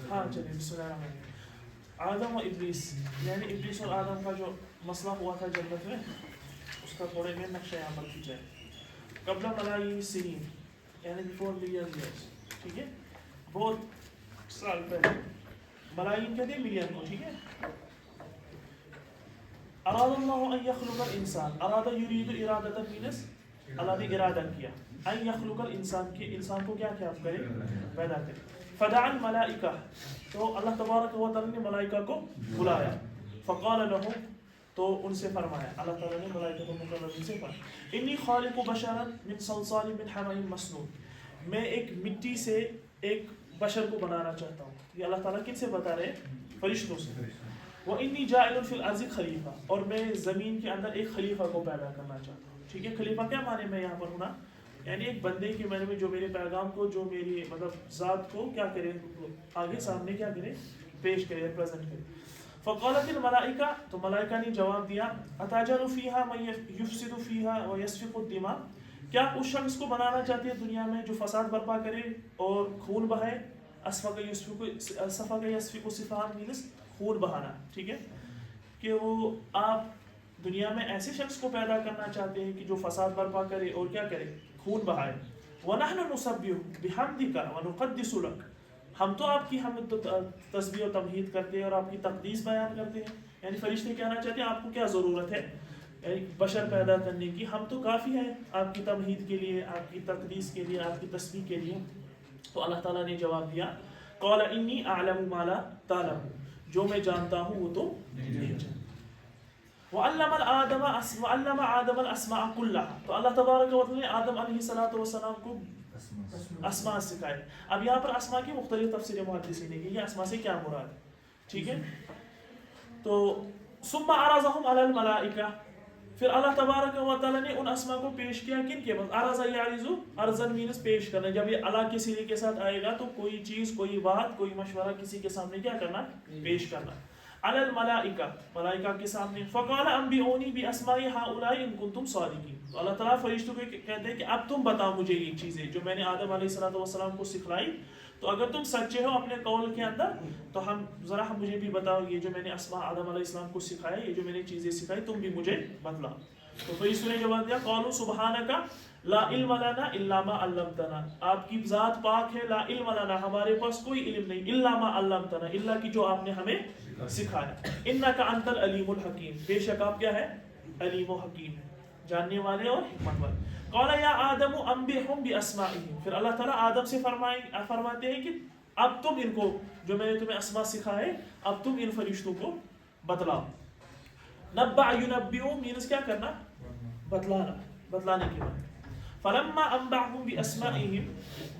ہاں چلیے بسم اللہ الرحمن الرحیم. آدم و ابلیس یعنی ابلیس اور آدم کا جو مسئلہ ہوا تھا جنت میں اس کا تھوڑے میں نقشہ یہاں پر کھینچا ہے. قبل ملائی سنین یعنی بیفور ملین ایئرس, ٹھیک ہے, بہت سال پہلے. ملائین کہتے ہیں ملین کو, ٹھیک ہے. اراد اللہ ان یخلق الانسان, ارادہ یرید ارادۃ مینس اللہ نے ارادہ کیا, ان یخلق الانسان کہ انسان کو کیا کیا کرے, پیدا کرے. فدعا الملائکہ, تو اللہ تبارک و تعالی نے ملائکہ کو بلایا. فقال لهم, تو ان سے فرمایا, اللہ تعالیٰ نے ملائکہ کو مقرر سے فرمایا, انی خالق بشرا من صلصال من حمأ مسنون, میں ایک مٹی سے ایک بشر کو بنانا چاہتا ہوں. یہ اللہ تعالیٰ کن سے بتا رہے ہیں, فرشتوں سے. وانی جاعل فی الارض خلیفہ, اور میں زمین کے اندر ایک خلیفہ کو پیدا کرنا چاہتا ہوں. ٹھیک ہے, خلیفہ کیا معنی میں یہاں پر ہونا, یعنی ایک بندے کے بارے میں جو میرے پیغام کو, جو میری مطلب ذات کو کیا کرے, آگے سامنے کیا کرے, پیش کرے, ریپرزینٹ کرے. فقالت الملائکہ, تو ملائکہ نے جواب دیا, اتجعل فیہا من یفسد فیہا ویسفک الدماء, کیا اس شخص کو بنانا چاہتے ہیں دنیا میں جو فساد برپا کرے اور خون بہائے. اسفک یسفک الصفان مینس خون بہانا, ٹھیک ہے, کہ وہ آپ دنیا میں ایسے شخص کو پیدا کرنا چاہتے ہیں کہ جو فساد برپا کرے اور کیا کرے, خون بہائے. وَنَحْنُ نُسَبِّحُ بِحَمْدِكَ وَنُقَدِّسُ لَكَ, ہم تو آپ کی حمد تسبیح و تمجید کرتے ہیں اور آپ کی تقدیس بیان کرتے ہیں. یعنی فرشتے کہنا چاہتے ہیں آپ کو کیا ضرورت ہے یعنی بشر پیدا کرنے کی, ہم تو کافی ہیں آپ کی تمہید کے لیے, آپ کی تقدیس کے لیے, آپ کی تسبیح کے لیے. تو اللہ تعالیٰ نے جواب دیا, قَالَ إِنِّي أَعْلَمُ مَا لَا تَعْلَمُونَ, جو میں جانتا ہوں وہ تو نہیں جانتا. وَعَلَّمَ آدَمَ الْأَسْمَاءَ كُلَّهَا, تو اللہ تبارک و تعالیٰ نے آدم علیہ السلام کو اسماء سکھائے. اب یہاں پر اسماء کی مختلف تفسیر محدثین نے کی, یہ اسماء سے کیا مراد ہے, ٹھیک ہے. تو ثم عرضهم على الملائکہ, پھر اللہ تبارک و تعالیٰ نے ان اسماء کو پیش کیا کن کے پاس. عرض یعرض, عرضن مینس پیش کرنا. جب یہ اللہ کے سرے کے ساتھ آئے گا تو کوئی چیز, کوئی بات, کوئی مشورہ کسی کے سامنے کیا کرنا, پیش کرنا. علی الملائکہ, ملائکہ کے سامنے. فقال انبئونی باسماء هؤلاء ان کنتم صادقین, تو اللہ تعالیٰ فرشتوں کو کہتے ہیں کہ اب تم بتاؤ مجھے یہ چیزیں جو میں نے آدم علیہ السلام کو سکھلائی, تو اگر تم سچے ہو اپنے قول کے اندر تو ذرا مجھے بھی بتاؤ, یہ جو میں نے اسماء آدم علیہ السلام کو سکھایا, یہ جو میں نے چیزیں سکھائی, تم بھی مجھے بتلاؤ. تو فرشتوں نے جواب دیا, قالوا سبحانک لا علم لنا الا ما علمتنا, آپ کی ذات پاک ہے, لا علم لنا, ہمارے پاس کوئی علم نہیں, الا ما علمتنا, الا کی جو آپ نے ہمیں سکھایا. انک انت العلیم الحکیم, بے شک آپ کیا ہے, علیم و حکیم ہے, جاننے والے اور حکمت والے. قال یا آدم انبئہم باسمائہم, پھر اللہ تعالیٰ آدم سے فرماتے ہیں کہ اب تم ان کو, جو میں نے تمہیں اسماء سکھائے, اب تم ان فرشتوں کو بتلاؤ. نبع ینبئ مینس کیا کرنا, بتلانا, بتلانے کے بعد. فلما انبأهم باسمائہم,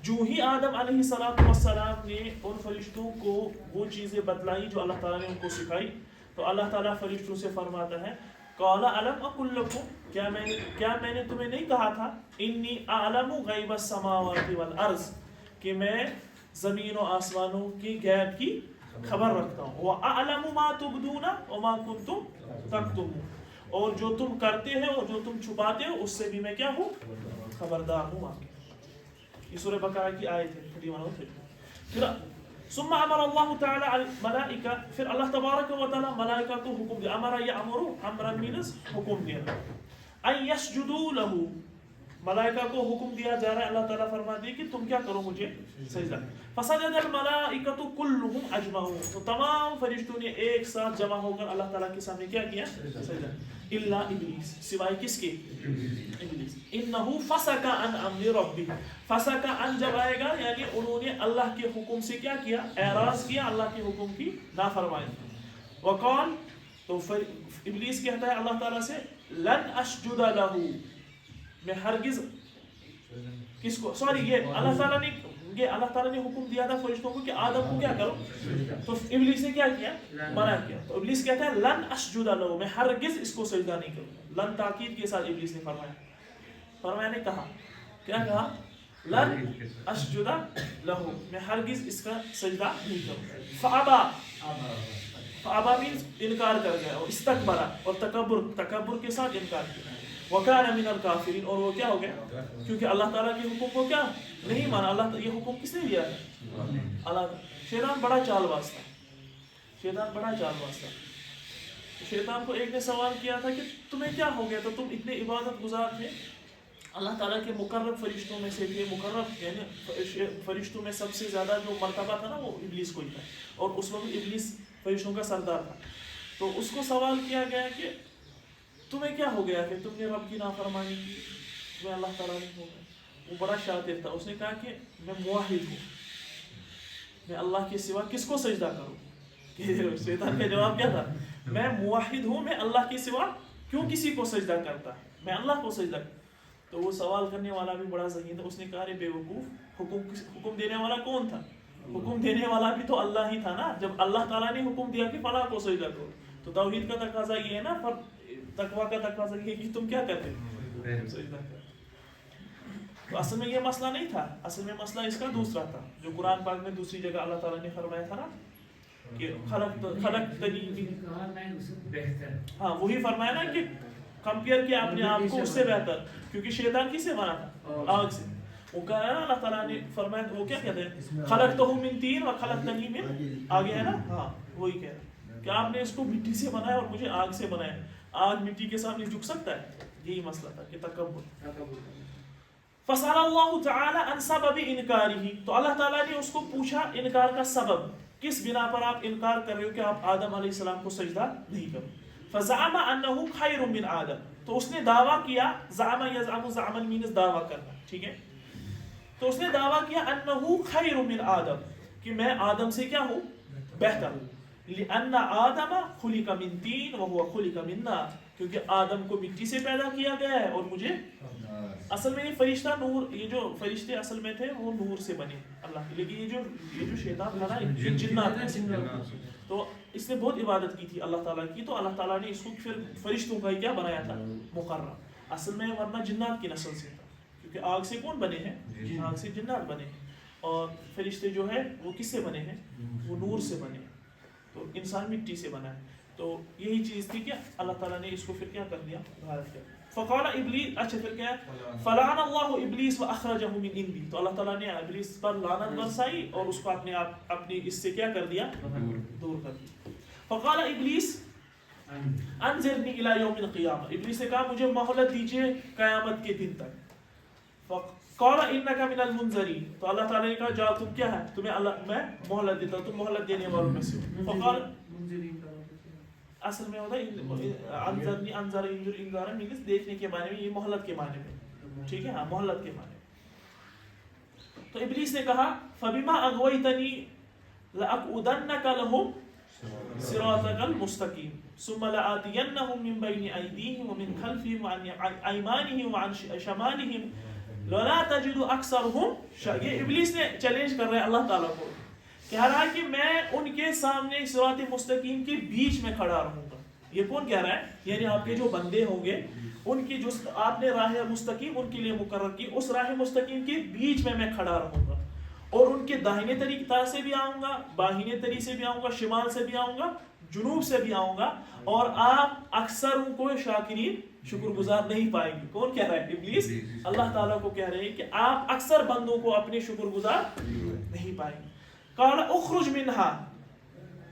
جو ہی آدم علیہ السلام نے ان فرشتوں کو وہ چیزیں بتلائی جو اللہ تعالیٰ نے ان کو سکھائی, تو اللہ تعالیٰ فرشتوں سے فرماتا ہے, قال الم اقل لکم, کیا میں نے تمہیں نہیں کہا تھا, انی اعلم غیب السماوات والارض, کہ میں زمین و آسمانوں کی غیب کی خبر رکھتا ہوں. واعلم ما تبدون وما کنتم تکتمون, اور جو تم کرتے ہیں اور جو تم چھپاتے ہو اس سے بھی میں کیا ہوں, خبردار ہوں. یہ سورہ بقرہ کی آیت ہے 31. پھر ثم امر اللہ تعالی الملائکہ, پھر اللہ تبارک و تعالی ملائکہ کو حکم دیا, امر یامر, امر مینس حکم دیا, ان یسجدوا له, ملائکہ کو حکم دیا جا رہا ہے, اللہ تعالیٰ فرماتے ہیں کہ تم کیا کرو, مجھے سجدہ. فسجد الملائکۃ کلهم اجمعون, تو تمام فرشتوں نے ایک ساتھ جمع ہو کر اللہ تعالیٰ کے سامنے کیا کیا, سجدہ. الا ابلیس, سوائے کس کے, ابلیس. انہ فسق عن امر ربہ, فسق عن جب آئے گا یعنی انہوں نے اللہ کے حکم سے کیا کیا, اعراض کیا, اللہ کے حکم کی نافرمانی. وقال, تو ابلیس کہتا ہے اللہ تعالیٰ سے, لن اسجد لہ, میں ہرگز کس کو, سوری یہ اللہ تعالیٰ نے حکم دیا تھا فرشتوں کو کہ آدم کو کیا کرو, تو ابلیس نے کیا کیا, منع کیا. تو ابلیس کہتا ہے لن اسجد لہ, میں ہرگز اس کو سجدہ نہیں کروں. لن تاکید کے ساتھ ابلیس نے فرمایا نے کہا, کیا کہا, لن اسجد لہ, میں ہرگز اس کا سجدہ نہیں کروں. فابا مینس انکار کر گیا, اور استکبر, اور تکبر کے ساتھ انکار کیا. وَكَانَ مِنَ الْكَافِرِينَ، اور وہ کیا ہو گیا؟ کیونکہ اللہ تعالیٰ کے حکم کو کیا نہیں مانا. اللہ یہ حکم کس نے دیا ہے؟ اللہ. شیطان بڑا چال باز تھا. شیطان بڑا چال باز تھا. شیطان کو ایک نے سوال کیا تھا کہ تمہیں کیا ہو گیا تھا، تم اتنے عبادت گزار تھے، اللہ تعالیٰ کے مقرب فرشتوں میں سے تھے. مقرب یعنی فرشتوں میں سب سے زیادہ جو مرتبہ تھا نا وہ ابلیس کو ہی تھا، اور اس وقت ابلیس فرشتوں کا سردار تھا. تو اس کو سوال کیا گیا کہ تمہیں کیا ہو گیا کہ تم نے رب کی نافرمانی کی، تمہیں اللہ تعالیٰ نے ہو گیا. وہ بڑا شاطر تھا. اس نے کہا کہ میں موحد ہوں، میں اللہ کے سوا کس کو سجدہ کروں. شیطان کا جواب کیا تھا؟ میں موحد ہوں، میں اللہ کے سوا کیوں کسی کو سجدہ کرتا، میں اللہ کو سجدہ کرتا. تو وہ سوال کرنے والا بھی بڑا ذہین تھا. اس نے کہا رے بے وقوف، حکم دینے والا کون تھا؟ حکم دینے والا بھی تو اللہ ہی تھا نا. جب اللہ تعالیٰ نے حکم دیا کہ فلاں کو سجدہ کرو، تو توحید کا تقاضا یہ ہے نا، تقویٰ کا تقاضا یہ ہے کہ تم کیا کرتے سجدہ کرتے. تو اصل میں یہ مسئلہ نہیں تھا، اصل میں مسئلہ اس کا دوسرا تھا جو قرآن پاک میں دوسری جگہ اللہ تعالیٰ نے فرمایا تھا نا کہ ہاں وہی فرمایا نا کہ کمپیئر کیا اپنے آپ کو اس سے بہتر، کیونکہ شیطان کس سے بنا تھا؟ آگ سے. وہ کہہ رہا ہے نا اللہ تعالیٰ نے فرمایا، وہ کیا کہتے ہیں خلقتہ من طین وخلقتنی من، آگے ہے نا، ہاں وہی کہہ رہا ہے کہ آپ نے اس کو مٹی سے بنایا اور مجھے آگ سے بنایا. آگ مٹی کے سامنے جھک سکتا ہے؟ یہی مسئلہ تھا کہ تکبر. فسأل اللہ تعالی عن سبب انکارہ، تو اللہ تعالیٰ نے اس کو پوچھا انکار کا سبب، کس بنا پر آپ انکار کر رہے ہو کہ آپ آدم علیہ السلام کو سجدہ نہیں کرو. فزعم انه خیر من آدم، تو اس نے دعویٰ کیا، زعم یزعم، زعم مینز دعویٰ کرنا، ٹھیک ہے. تو اس نے دعویٰ کیا انه خیر من آدم، کہ میں آدم سے کیا ہوں؟ بہتر ہوں. لأن آدم خلق من طین وهو خلق من نار، کیونکہ آدم کو مٹی سے پیدا کیا گیا ہے اور مجھے اصل میں یہ فرشتہ نور، یہ جو فرشتے اصل میں تھے وہ نور سے بنے اللہ کے. لیکن یہ جو شیطان تھا نا، یہ جنات تھا، تو اس نے بہت عبادت کی تھی اللہ تعالیٰ کی، تو اللہ تعالیٰ نے اس کو پھر فرشتوں کا کیا بنایا تھا؟ مقرر. اصل میں ورنہ جنات کی نسل سے تھا، کیونکہ آگ سے کون بنے ہیں؟ آگ سے جنات بنے ہیں. اور فرشتے جو ہے وہ کس سے بنے ہیں؟ وہ نور سے بنے ہیں. تو انسان مٹی سے بنا ہے. تو یہی چیز تھی کہ اللہ تعالیٰ نے اس کو پھر کیا کر دیا؟ غارت کر. فقال ابلیس، اچھا پھر کیا ہے؟ فلعن اللہ ابلیس واخرجہ من عندی، تو اللہ تعالیٰ نے ابلیس پر لعنت برسائی اور اس کو اپنی اس سے کیا کر دیا؟ دور کر دیا. فقال ابلیس انظرنی الی یوم القیامہ، ابلیس نے کہا مجھے مہلت دیجیے قیامت کے دن تک. فقال انک من المنذرین، تو اللہ تعالیٰ نے کہا جاؤ تم کیا ہے، تمہیں اللہ میں مہلت دیتا ہوں، تم مہلت دینے والوں میں سے. فقال اصل میں ہوتا ہے انظرنی، انظر انظر انظارا مینس دیکھنے کے معنی میں، یہ مہلت کے معنی میں، ٹھیک ہے، ہاں مہلت کے معنی میں. تو ابلیس نے کہا فبما اغویتنی لاقعدنک لهم صراطک المستقیم ثم لآتینہم من بین ایدیہم ومن خلفہم وعن ایمانہم وعن شمالہم ولا تجد اکثرہم شاکرین. یہ ابلیس نے چیلنج کر رہا ہے اللہ تعالیٰ کو، کہہ رہا ہے کہ میں ان کے سامنے صراط مستقیم کے بیچ میں کھڑا رہوں گا. یہ کون کہہ رہا ہے؟ یعنی آپ کے جو بندے ہوں گے ان کی جو آپ نے راہ مستقیم ان کے لیے مقرر کی، اس راہ مستقیم کے بیچ میں کھڑا رہوں گا، اور ان کے داہنے طرف سے بھی آؤں گا، باہینے طرف سے بھی آؤں گا، شمال سے بھی آؤں گا، جنوب سے بھی آؤں گا، اور آپ اکثر ان کو شاکرین شکر گزار نہیں پائیں گے. کون کہہ رہا ہے؟ ابلیس اللہ تعالیٰ کو کہہ رہے ہیں کہ آپ اکثر بندوں کو اپنے شکر گزار نہیں پائیں گے. قال اخرج منها،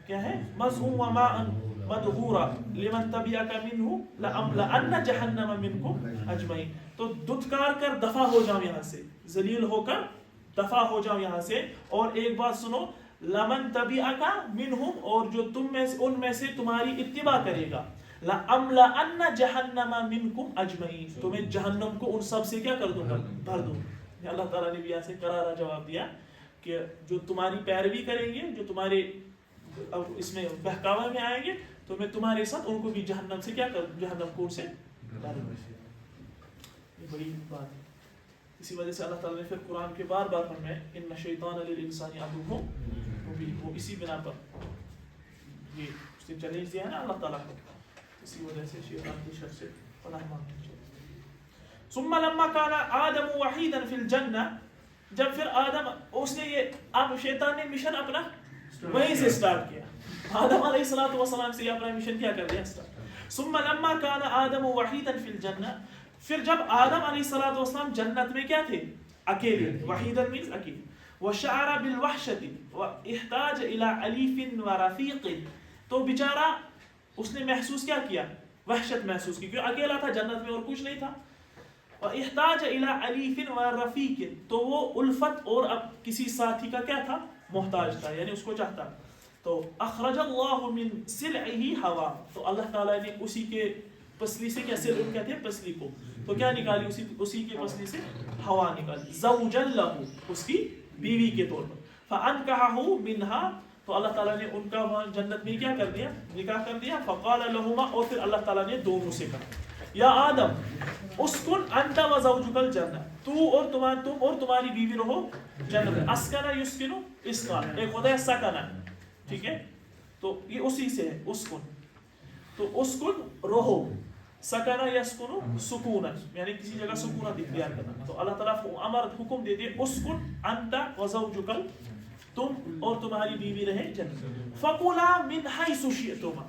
کیا ہے؟ مذءوما مدحورا لمن تبعك منه لأملأن جہنم منكم اجمعین. تو دھتکار کر دفع ہو جاؤ یہاں سے، ذلیل ہو کر دفع ہو جاؤ یہاں سے. اور ایک بات سنو، لمن تبعك منهم، اور جو تم میں سے ان میں سے تمہاری اتباع کرے گا، لأملأن جہنم منكم اجمعین، تو میں جہنم کو ان سب سے کیا کر دوں گا؟ بھر دوں گا. اللہ تعالیٰ نے بھی ایسے کرارا جواب دیا کہ جو تمہاری پیروی کریں گے، جو تمہارے اس میں بہکاوے میں آئیں گے، تو میں تمہارے ساتھ ان کو بھی جہنم سے کیا کر، جہنم کو ان سے ڈالوں گا. یہ بڑی بات ہے. اسی وجہ سے اللہ تعالیٰ نے پھر قرآن کے بار بار فرمایا ان الشیطان للانسان عدو مبین. وہ اسی بنا پر یہ اس نے چیلنج دیا ہے نا اللہ تعالیٰ کو، اسی وجہ سے شیطان کی شر سے پناہ مانگنی چاہیے. ثم لما كان آدم وحيدا في الجنة، جب پھر آدم، اس نے یہ اب شیطان نے مشن اپنا وہیں سے سٹارٹ کیا، آدم علیہ السلام سے یہ اپنا مشن کیا کر دیا سٹارٹ. ثم لما كان آدم وحيدا في الجنة، پھر جب آدم علیہ السلام جنت میں کیا تھے؟ اکیلے. وحیدن مینز اکیلے. وشعر بالوحشة واحتاج الى اليف ورفیق. تو بیچارہ اس نے محسوس کیا کیا؟ وحشت محسوس کی، کیونکہ اکیلا تھا جنت میں اور کچھ نہیں تھا. واحتاج الى اليف ورفیق. تو وہ الفت اور اب کسی ساتھی کا کیا تھا؟ محتاج تھا، یعنی اس کو چاہتا. تو اخرج اللہ من سلعه ہوا. تو اللہ تعالیٰ نے اسی کے پسلی سے، کیا سلع کہتے ہیں پسلی کو، تو کیا نکالی؟ اسی کے پسلی سے ہوا نکالی. زوجا لہ، اس کی بیوی کے طور پر. فانکحہ منہا. تو اللہ تعالیٰ نے ان کا وہاں جنت میں کیا کر دیا؟ نکاح کر دیا. فقال لہما، اور پھر اللہ تعالیٰ نے دونوں سے کہا یا آدم اسکن انت و زوجک الجنہ. تو اور تمہاری بیوی رہو جنت میں. اسکن یسکن اسکان، ایک ہوتا ہے سکن، ٹھیک ہے، تو یہ اسی سے ہے اسکن. تو اسکن رہو، سکن یسکن سکونا، یعنی کسی جگہ سکونت اختیار کرنا. تو اللہ تعالیٰ حکم دے دے اسکن انت و زوجک، تم اور تمہاری بیوی رہے جنت. فکلا من حیث شئتما.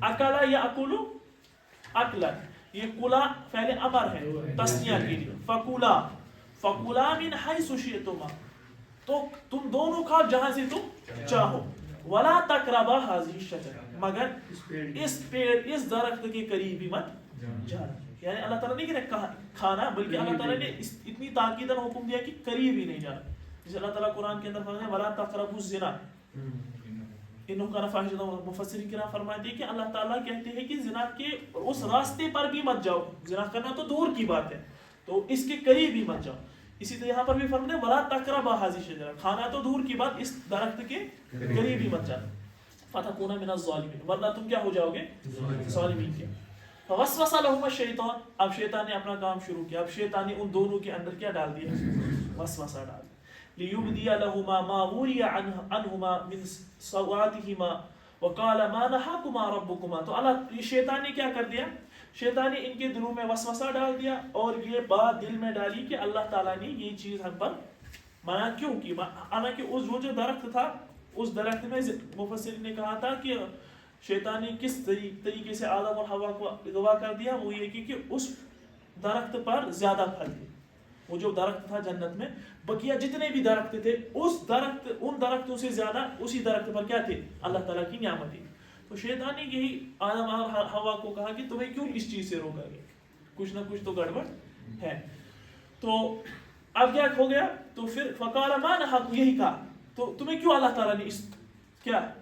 اکلا یاکل اکلا، یہ کلا فعل امر ہے تسنیہ کے لیے. فکلا من حیث شئتما، تو تم دونوں کھاؤ جہاں سے تم چاہو. ولا تقربا هذه الشجرة، مگر اس پیڑ، اس درخت کے قریب بھی مت جانا. یعنی اللہ تعالیٰ نے کہا کھانا، بلکہ اللہ تعالیٰ نے اتنی تاکیدن حکم دیا کہ قریب ہی نہیں جانا. جیسے اللہ تعالیٰ قرآن کے اندر فرماتے ہیں ولا تقربوا الزنا انه كان فاحشة. مفسرین کرام فرماتے ہیں کہ اللہ تعالیٰ کہتے ہیں کہ زنا کے اس راستے پر بھی مت جاؤ. زنا کرنا تو دور کی بات ہے، تو اس کے قریب بھی مت جاؤ. اسی طرح یہاں پر بھی فرماتے ہیں ولا تقربوا هذه الشجرة، کھانا تو دور کی بات، اس درخت کے قریب بھی مت جانا. فتكون من الظالمین، ورنہ تم کیا ہو جاؤ گے؟ ظالمین کے. فوسوس لهما الشیطان. اب شیطان نے اپنا کام شروع کیا. اب شیطان نے ان دونوں کے اندر کیا ڈال دیا؟ وسوسہ ڈال دیا. لِيُبْدِيَ لَهُمَا مَا وُرِيَ عَنْهُمَا مِنْ سَوْآتِهِمَا وَقَالَ مَا نَهَاكُمَا رَبُّكُمَا. تو اللہ شیطان نے کیا کر دیا؟ شیطان نے ان کے دلوں میں وسوسہ ڈال دیا اور یہ بات دل میں ڈالی کہ اللہ تعالیٰ نے یہ چیز ہم پر منع کیوں کی. حالانکہ وہ جو درخت تھا، اس درخت میں مفسرین نے کہا تھا کہ شیطان نے کس طریقے سے آدم اور حوا کو اغوا کر دیا. وہ یہ کہ اس درخت پر زیادہ پھل تھے. وہ جو درخت تھا جنت میں، بقیہ جتنے بھی درخت تھے، ان درختوں سے زیادہ اسی درخت پر کیا تھے؟ اللہ تعالیٰ کی نعمتیں. تو شیطان نے یہی آدم اور حوا کو کہا کہ تمہیں کیوں اس چیز سے روکا گیا؟ کچھ نہ کچھ تو گڑبڑ ہے. تو اب کیا ہو گیا؟ تو پھر فقال ما نهاكم، یہی کہا تو تمہیں کیوں اللہ تعالیٰ نے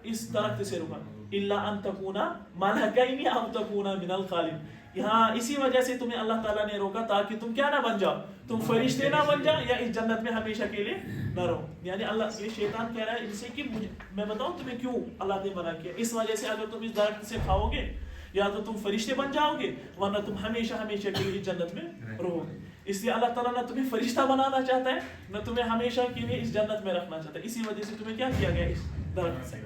اس درخت سے روکا؟ الا ان تکونا ملکین او تکونا من الخالدین. یہاں اسی وجہ سے تمہیں اللہ تعالیٰ نے روکا تاکہ تم کیا نہ بن جاؤ، تم فرشتے نہ بن جاؤ یا اس جنت میں ہمیشہ کے لیے نہ رہو. یعنی اللہ، یہ شیطان کہہ رہا ہے ان سے کہ میں بتاؤں تمہیں کیوں اللہ نے منع کیا. اس وجہ سے اگر تم اس درخت سے کھاؤ گے یا تو تم فرشتے بن جاؤ گے، ورنہ تم ہمیشہ کے لیے جنت میں رہو گے. اس لیے اللہ تعالیٰ نہ تمہیں فرشتہ بنانا چاہتا ہے، نہ تمہیں ہمیشہ کے لیے اس جنت میں رکھنا چاہتا ہے. اسی وجہ سے تمہیں کیا کیا گیا اس درخت سے.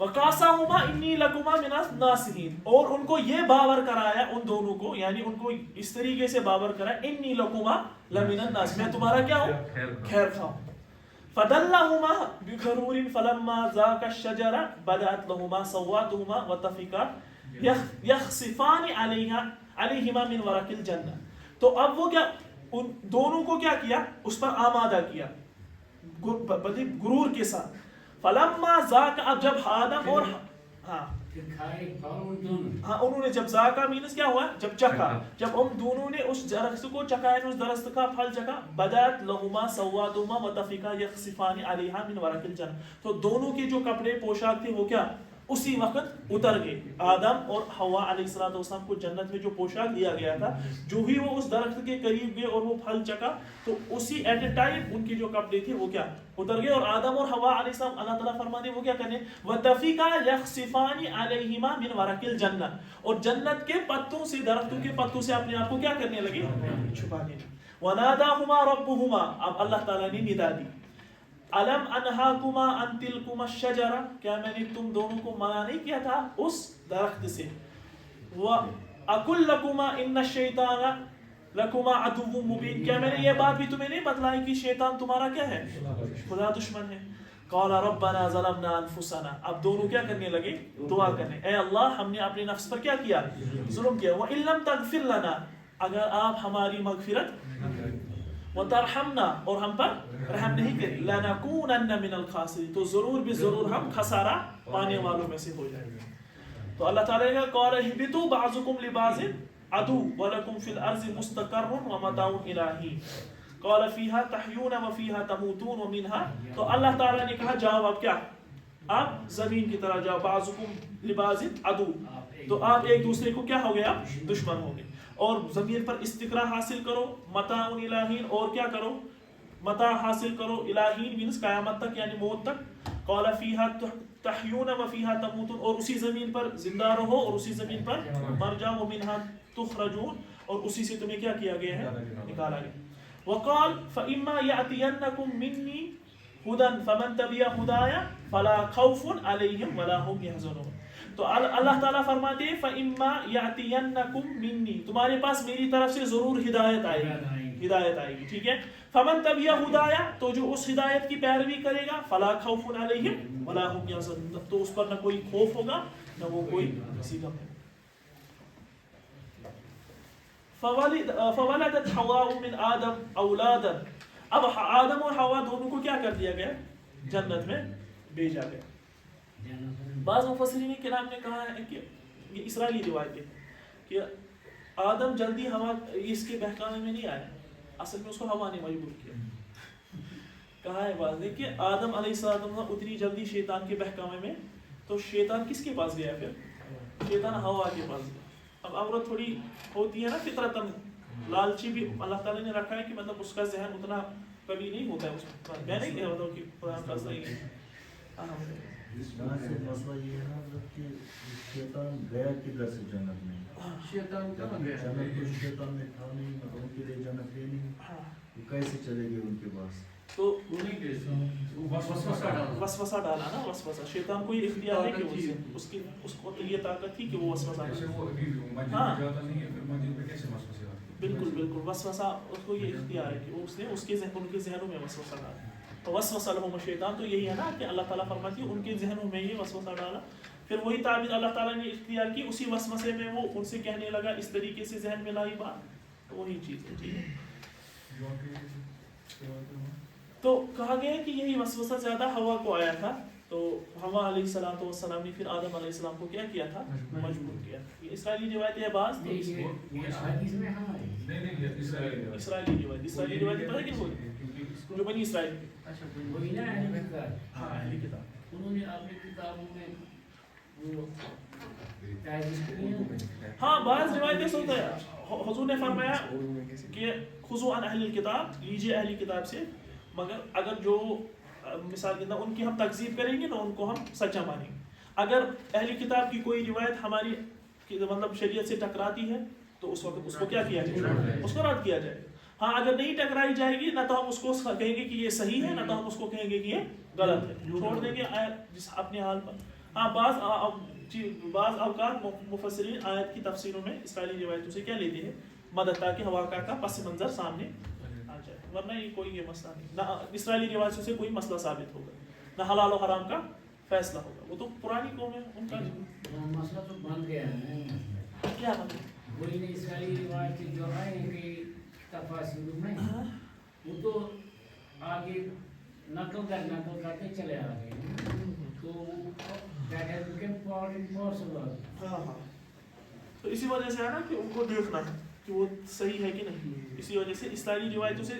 وَقَاسَهُمَا إِنِّي لَكُمَا مِنَ النَّاصِحِينَ. اور ان کو یہ باور کرایا، ان دونوں کو، یعنی ان کو اس طریقے سے باور کرایا إِنِّي لَكُمَا لَمِنَ النَّاصِ، میں تمہارا کیا ہوں؟ خیر خواہ ہوں. فَدَلَّهُمَا بِغَرُورٍ فَلَمَّا ذَاقَا الشَّجَرَةَ بَدَتْ لَهُمَا سَوْآتُهُمَا وَطَفِقَا يَخْصِفَانِ عَلَيْهِمَا مِنْ وَرَقِ الْجَنَّةِ. تو اب وہ کیا، ان دونوں کو کیا کیا؟ اس پر آمادہ کیا غرور کے ساتھ. فلما ذاق، اب جب آدم اور انہوں نے جب ذاقا مینس کیا ہوا؟ جب چکھا، جب ہم دونوں نے اس درخت کو چکھا، اس درخت کا پھل چکھا. بدات لہما سواتہما وطفقا یخصفان علیہا من ورق الجنہ. تو دونوں کے جو کپڑے پوشاک تھے وہ کیا اسی وقت اتر گئے. آدم اور حوا علیہ السلام کو جنت میں جو پوشاک دیا گیا تھا، جو ہی وہ اس درخت کے قریب گئے اور وہ پھل چکا، تو اسی ایٹ اے ٹائم ان کے جو کپڑے تھے وہ کیا اتر گئے. اور آدم اور حوا علیہ السلام، اللہ تعالیٰ فرماتے وہ کیا کرنے، وَتَفِقَا يَخْصِفَانِ عَلَيْهِمَا مِنْ وَرَقِ الْجَنَّةِ. اور جنت کے پتوں سے، درختوں کے پتوں سے اپنے آپ کو کیا کرنے لگے؟ چھپانے لگے. وَنَادَاهُمَا رَبُّهُمَا، اب اللہ تعالیٰ نے ندا دی. الم انہاکما ان تلکما الشجرہ، کیا میں نے تم دونوں کو منع نہیں کیا تھا اس درخت سے؟ وَأَقُلْ لَكُمَا إِنَّ الشَّيْطَانَ لَكُمَا عَدُوٌّ مُبِينٌ، کیا میں نے یہ بات بھی تمہیں نہیں بتلائی کہ شیطان تمہارا کیا ہے؟ خدا دشمن ہے. قال ربنا ظلمنا انفسنا، اب دونوں کیا کرنے لگے؟ دعا کرنے، اے اللہ ہم نے اپنے نفس پر کیا کیا؟ ظلم کیا. وَإِن لَمْ تَغْفِرْ لَنَا، اگر آپ ہماری مغفرت، وَتَرْحَمْنَا اور ہم پر رحم نہیں کریں، لَنَكُونَنَّ مِنَ الْخَاسِرِينَ تو ضرور بھی ضرور ہم خسارہ پانے والوں میں سے ہو جائیں گے. تو اللہ تعالیٰ نے قال اهبطوا بعضكم لبعض عدو ولكم في الارض مستقر ومتاع الى حين قال فيها تحيون وفيها تموتون ومنها. تو اللہ تعالیٰ نے کہا جاؤ اب کیا، آپ زمین کی طرح جاؤ، بعضکم لبعض عدو، تو آپ ایک دوسرے کو کیا ہو گیا؟ دشمن ہو گئے، اور زمین پر استقرار حاصل کرو، متاع الی حین، اور کیا کرو؟ متاع حاصل کرو، الی حین مینس قیامت تک یعنی موت تک. قال فیها تحیون وفیها تموتون، اور اسی زمین پر زندہ رہو اور اسی زمین پر مر جاؤ، ومنها تخرجون اور اسی سے تمہیں کیا کیا گیا ہے؟ نکالا گیا. وقال فإما يأتينكم مني هدى فمن تبع هدايا فلا خوف عليهم ولا هم يحزنون. تو اللہ تعالیٰ فرماتے ہیں فإما يأتينكم مني، تمہارے پاس میری طرف سے ضرور ہدایت آئے گی، ہدایت آئے گی، ٹھیک ہے. فمن تبع ہدایا، تو جو اس ہدایت کی پیروی کرے گا، فلا خوف علیہم ولا هم يحزنون، تو اس پر نہ کوئی خوف ہوگا نہ وہ کوئی کسی غم ہے. فولدت حواء من آدم اولادا، اب آدم اور حوا دونوں کو کیا کر دیا گیا؟ جنت میں بھیجا گیا. بعض مفسرین کرام نے کہا ہے کہ یہ اسرائیلی روایت ہے کہ آدم جلدی ہوا اس کے بہکاوے میں نہیں آیا، اصل میں اس کو ہوا نے مجبور کیا. کہا ہے بعض نے کہ آدم علیہ السلام اتنی جلدی شیطان کے بہکاوے میں، تو شیطان کس کے پاس گیا؟ پھر شیطان ہوا کے پاس گیا. اب عورت تھوڑی ہوتی ہے نا فطرتاً لالچی بھی اللہ تعالیٰ نے رکھا ہے کہ مطلب اس کا ذہن اتنا کبھی نہیں ہوتا ہے اس پر. میں نہیں کہہ رہا ہوں کہ قرآن کا صحیح ہے. یہاں سے مسئلہ یہ ہے نا کہ شیطان گیا کدھر سے جنت میں؟ شیطان کہاں گیا؟ جنت تو شیطان نے تھا نہیں، ان کے لیے جنت ہے نہیں، وہ کیسے چلے گئے ان کے پاس؟ تو وسوسہ ڈالا نا، وسوسہ شیطان کو یہ اختیار ہے کہ اس کو یہ طاقت تھی کہ وہ وسوسہ ڈالے. ہاں بالکل بالکل، وسوسہ اس کو یہ اختیار ہے کہ اس نے ان کے ذہنوں میں وسوسہ ڈالا. تو وسوسہ لہم الشیطان، تو یہی ہے نا کہ اللہ تعالیٰ فرماتی ہے ان کے ذہنوں میں یہ وسوسہ ڈالا، پھر وہی تعبیر اللہ تعالیٰ نے اختیار کی، اسی وسوسے میں وہ ان سے کہنے لگا، اس طریقے سے ذہن میں لائی بات. تو وہی چیز ہے، ٹھیک ہے. تو کہا گیا کہ یہی وسوسہ زیادہ ہوا کو آیا تھا، تو ہوا علیہ السلام نے پھر آدم علیہ السلام کو کیا کیا تھا؟ مجبور کیا. یہ اسرائیلی روایت ہے بعض، تو اسرائیلی روایت پتہ کس ہوئی؟ جو بنی اسرائیل، ہاں اہلی کتاب، انہوں نے اپنی کتابوں میں ہاں بعض روایتیں سنتے ہیں. حضور نے فرمایا کہ خذوا عن اہل الکتاب، لیجیے اہلی کتاب سے، مگر اگر جو مثال کے ان کی ہم تکذیب کریں گے تو ان کو ہم سچا مانیں گے. اگر اہلی کتاب کی کوئی روایت ہماری مطلب شریعت سے ٹکراتی ہے تو اس وقت اس کو کیا کیا جائے؟ اس کو رد کیا جائے. ہاں اگر نہیں ٹکرائی جائے گی نہ تو ہم اس کو کہیں گے کہ یہ صحیح ہے، نہ تو ہم اس کو کہیں گے کہ یہ غلط ہے، چھوڑ دیں گے جس اپنے حال پر. ہاں بعض اوقات مفسرین آیت کی تفسیروں میں اسرائیلی روایتوں سے کیا لیتے ہیں؟ مدد، تاکہ واقعہ کا پس منظر سامنے آ جائے، ورنہ یہ کوئی یہ مسئلہ نہیں. نہ اسرائیلی روایتوں سے کوئی مسئلہ ثابت ہوگا، نہ حلال و حرام کا فیصلہ ہوگا. وہ تو پرانی قوم ہے، ان کا مسئلہ تو بن گیا ہے. کیا مطلب؟ وہی نہیں اسرائیلی روایت جو ہے کہ تفاسیر میں وہ تو آگے نقل کرتے چلے آ گئے، تو that has become more impossible. ہاں تو اسی وجہ سے ہے نا کہ ان کو دیکھنا ہے کہ وہ صحیح ہے کہ نہیں. اسی وجہ سے اسرائیلی روایتوں سے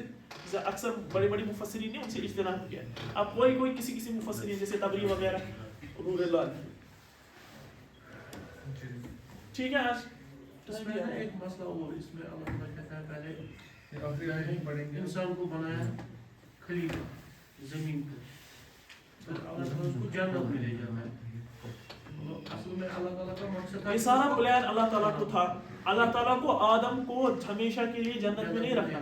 اکثر بڑے بڑے مفسرین نے ان سے اجتناب کیا. اب کوئی کسی مفسرین جیسے تبری وغیرہ رول اللہ. ٹھیک ہے، آج اس میں ایک مسئلہ اور اس میں اللہ تعالیٰ کہتا ہے پہلے انسان کو بنایا خلیفہ زمین پر، پھر اللہ تعالیٰ اس کو جنت میں لے جانا ہے. اصل میں اللہ تعالیٰ کا مقصد یہ سارا پلان اللہ تعالیٰ کو تھا. اللہ تعالیٰ کو آدم کو ہمیشہ کے لیے جنت میں نہیں رکھنا.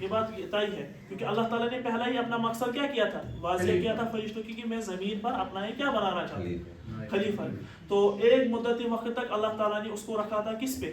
یہ بات طے ہے، کیونکہ اللہ تعالیٰ نے پہلا ہی اپنا مقصد کیا کیا تھا؟ واضح کیا تھا فرشتوں کی کہ میں زمین پر اپنا ہی کیا بنانا چاہتا ہوں؟ خلیفہ. تو ایک مدت وقت تک اللہ تعالیٰ نے اس کو رکھا تھا کس پہ؟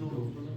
2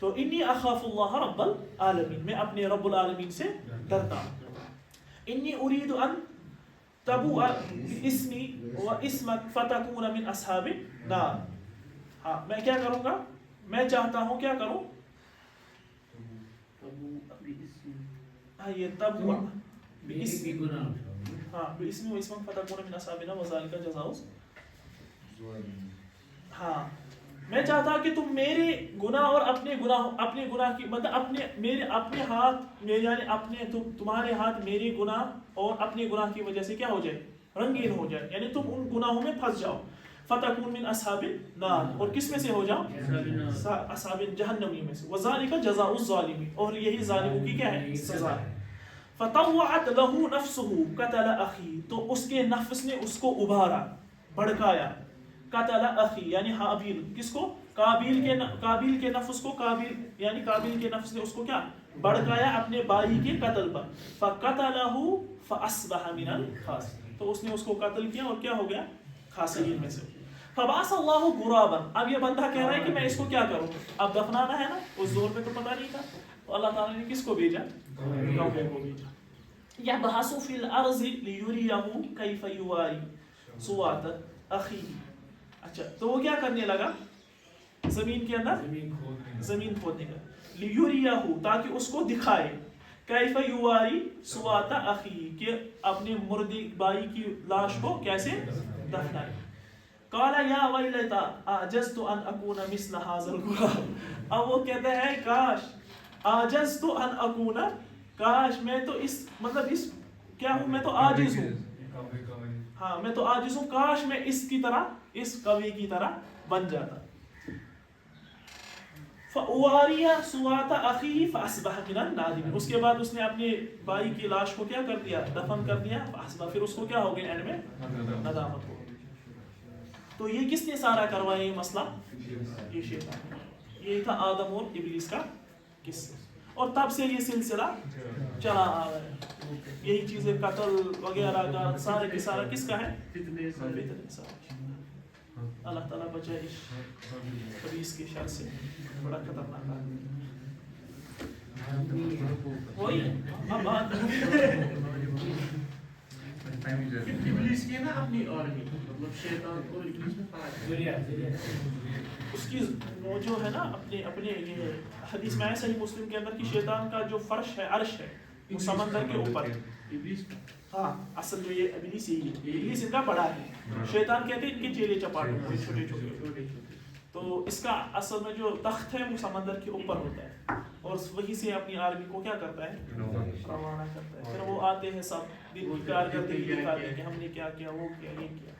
تو انی اخاف اللہ رب العالمین، میں اپنے رب العالمین سے ڈرتا ہوں. انی اريد ان تبوء باسمی واسمک فتکون من اصحاب النار. ہاں میں کیا کروں گا، میں چاہتا ہوں کیا کروں، ہاں یہ تبوء باسمی، ہاں باسمی واسمک فتکون من اصحاب النار وذلک جزاء. ہاں میں چاہتا کہ تم میرے گناہ اور اپنے گناہ کی مطلب اپنے ہاتھ یعنی تمہارے ہاتھ میرے گناہ اور اپنے گناہ کی وجہ سے کیا ہو جائے، رنگین ہو جائے، یعنی تم ان گناہوں میں پھنس جاؤ. فتکون من اصحاب النار، اور کس میں سے ہو جاؤ، اصحاب جہنمی میں سے. وذالک جزاء الظالمین، اور یہی ظالموں کی کیا ہے، سزا ہے. فطوعت له نفسه قتل اخی، تو اس کے نفس نے اس کو ابھارا، بھڑکایا. قتل اخی یعنی حابیل، کس کو، قابیل کے نفس کو، یعنی قابیل کے نفس نے اس کو کیا بھڑکایا اپنے بھائی کے قتل پر. فقتلہ فاصبح من الخاسرین، تو اس نے اس کو قتل کیا اور کیا ہو گیا، خاسرین میں سے. فبعث اللہ غرابا، اب یہ بندہ کہہ رہا ہے کہ میں اس کو کیا کروں، اب دفنانا ہے نا، اس زور پہ تو پتہ نہیں تھا، تو اللہ تعالیٰ نے کس کو بھیجا، کوے کو بھیجا. یبحث فی الارض لیریہ کیف یواری سوءۃ اخیہ. اچھا تو وہ کیا کرنے لگا، زمین کے اندر زمین کھودنے کا، لیریہ تاکہ اس کو دکھائے، کیف یواری سوءۃ اخیہ کہ اپنے مردے بھائی کی لاش کو کیسے دفنائے. قال یا ویلتا اعجزت ان اکون مثل هذا الغراب. اب وہ کہتا ہے کاش، اعجزت ان اکون، کاش میں تو اس مطلب اس کیا ہوں، میں تو عاجز ہوں، ہاں میں تو عاجز ہوں، کاش میں اس کی طرح، اس قوی کی طرح بن جاتا. فَأُوَارِيَ سُوَاةَ أَخِيهِ فَأَصْبَحَ مِنَ النَّادِمِينَ. اس کے بعد اس نے اپنے بھائی کی لاش کو کیا کر دیا، دفن کر دیا. فَأَصْبَحَ، پھر اس کو کیا ہو گیا، اینڈ میں ندامت ہو. تو یہ کس نے سارا کروایا یہ مسئلہ، یہ شیطان. یہ تھا آدم اور ابلیس کا قصہ، اور تب سے یہ سلسلہ چلا آ رہا ہے. یہی چیزیں قتل وغیرہ کا سارے کے سارا کس کا ہے، فتنے سے. اللہ تعالیٰ بچائے اس خبیث کے شر سے، بڑا خطرناک ہے. وہی اب ابلیس کی نا اپنی آرمی، مطلب شیطان کو ابلیس میں فرق ہے. اس کی وہ جو ہے نا اپنے یہ حدیث میں ہے صحیح مسلم کے اندر کہ شیطان کا جو فرش ہے، عرش ہے، وہ سمندر کے اوپر ہے. ابلیس ہاں اصل جو یہ ابلیس یہی ہے، ابلیس ان کا بڑا ہے. شیطان کہتے ہیں ان کے چیلے چپاٹ ہوتے ہیں، چھوٹے چھوٹے. تو اس کا اصل میں جو تخت ہے وہ سمندر کے اوپر ہوتا ہے، اور وہی سے اپنی آرمی کو کیا کرتا ہے، روانہ کرتا ہے. پھر وہ آتے ہیں سب کارکردگی دکھاتے ہیں کہ ہم نے کیا کیا، وہ کیا، یہ کیا.